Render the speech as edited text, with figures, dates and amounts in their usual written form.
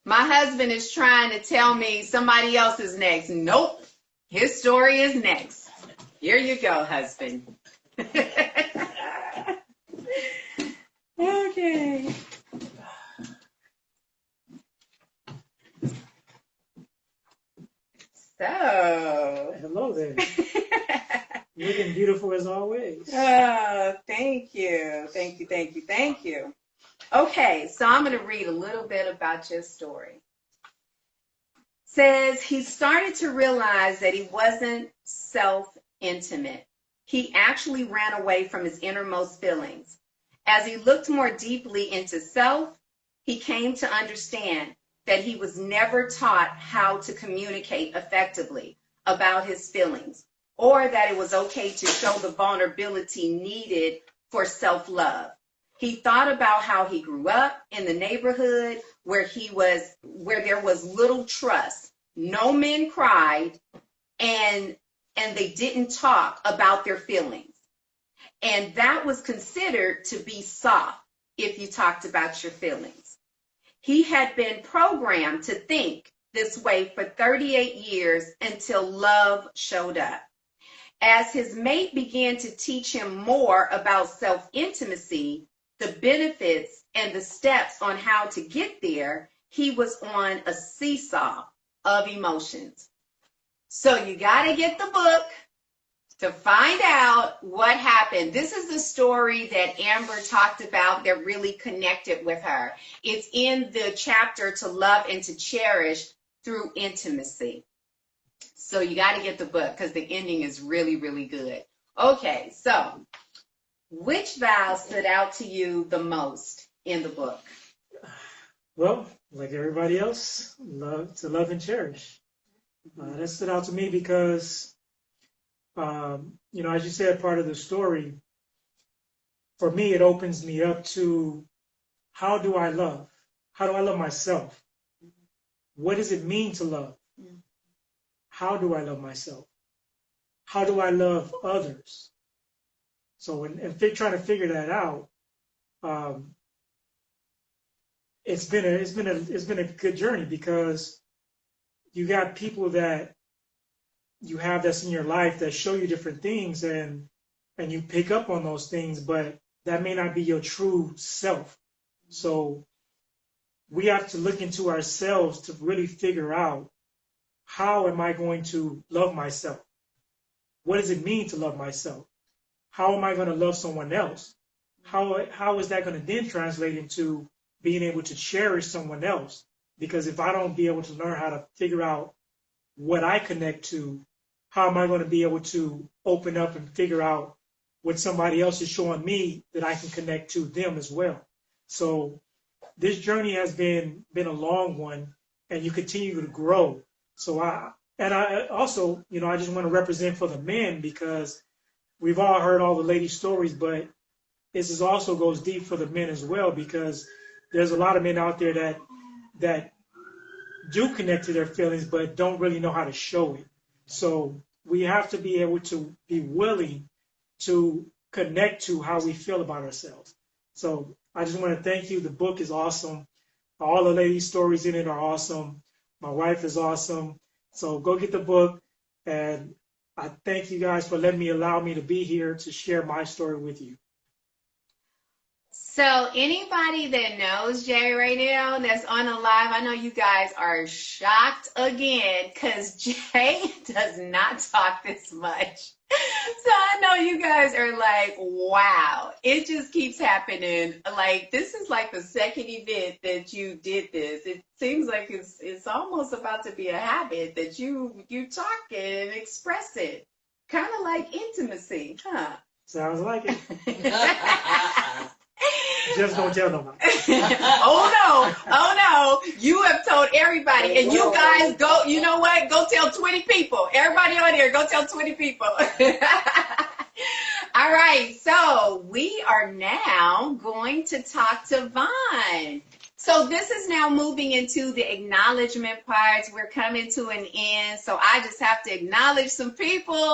My husband is trying to tell me somebody else is next. Nope. His story is next. Here you go, husband. Okay. So. Hello there. Looking beautiful as always. Oh, thank you. Thank you, thank you, thank you. Okay, so I'm going to read a little bit about your story. It says he started to realize that he wasn't self-intimate. He actually ran away from his innermost feelings. As he looked more deeply into self, he came to understand that he was never taught how to communicate effectively about his feelings, or that it was okay to show the vulnerability needed for self-love. He thought about how he grew up in the neighborhood where there was little trust. No men cried, and they didn't talk about their feelings. And that was considered to be soft if you talked about your feelings. He had been programmed to think this way for 38 years until love showed up. As his mate began to teach him more about self-intimacy, the benefits and the steps on how to get there, he was on a seesaw of emotions. So you got to get the book to find out what happened. This is the story that Amber talked about that really connected with her. It's in the chapter To Love and to Cherish Through Intimacy. So you got to get the book because the ending is really, really good. Okay, so which vow stood out to you the most in the book? Well, like everybody else, to love and cherish. That stood out to me because, as you said, part of the story, for me, it opens me up to how do I love? How do I love myself? What does it mean to love? How do I love myself? How do I love others? So in trying to figure that out, it's been a good journey because you got people that you have that's in your life that show you different things and you pick up on those things, but that may not be your true self. So we have to look into ourselves to really figure out, how am I going to love myself? What does it mean to love myself? How am I going to love someone else? How is that going to then translate into being able to cherish someone else? Because if I don't be able to learn how to figure out what I connect to, how am I going to be able to open up and figure out what somebody else is showing me that I can connect to them as well? So this journey has been a long one, and you continue to grow. So I also, I just want to represent for the men, because we've all heard all the lady stories, but this also goes deep for the men as well, because there's a lot of men out there that do connect to their feelings, but don't really know how to show it. So we have to be able to be willing to connect to how we feel about ourselves. So I just want to thank you. The book is awesome. All the lady stories in it are awesome. My wife is awesome. So go get the book. And I thank you guys for allow me to be here to share my story with you. So anybody that knows Jay right now that's on the live, I know you guys are shocked again because Jay does not talk this much. So I know you guys are like, wow, it just keeps happening. Like, this is like the second event that you did this. It seems like it's almost about to be a habit that you talk it and express it. Kind of like intimacy, huh? Sounds like it. Just don't tell nobody. Oh no. You have told everybody. And you guys go, you know what? Go tell 20 people. Everybody on here, go tell 20 people. All right. So we are now going to talk to Vaughn. So this is now moving into the acknowledgement parts. We're coming to an end. So I just have to acknowledge some people.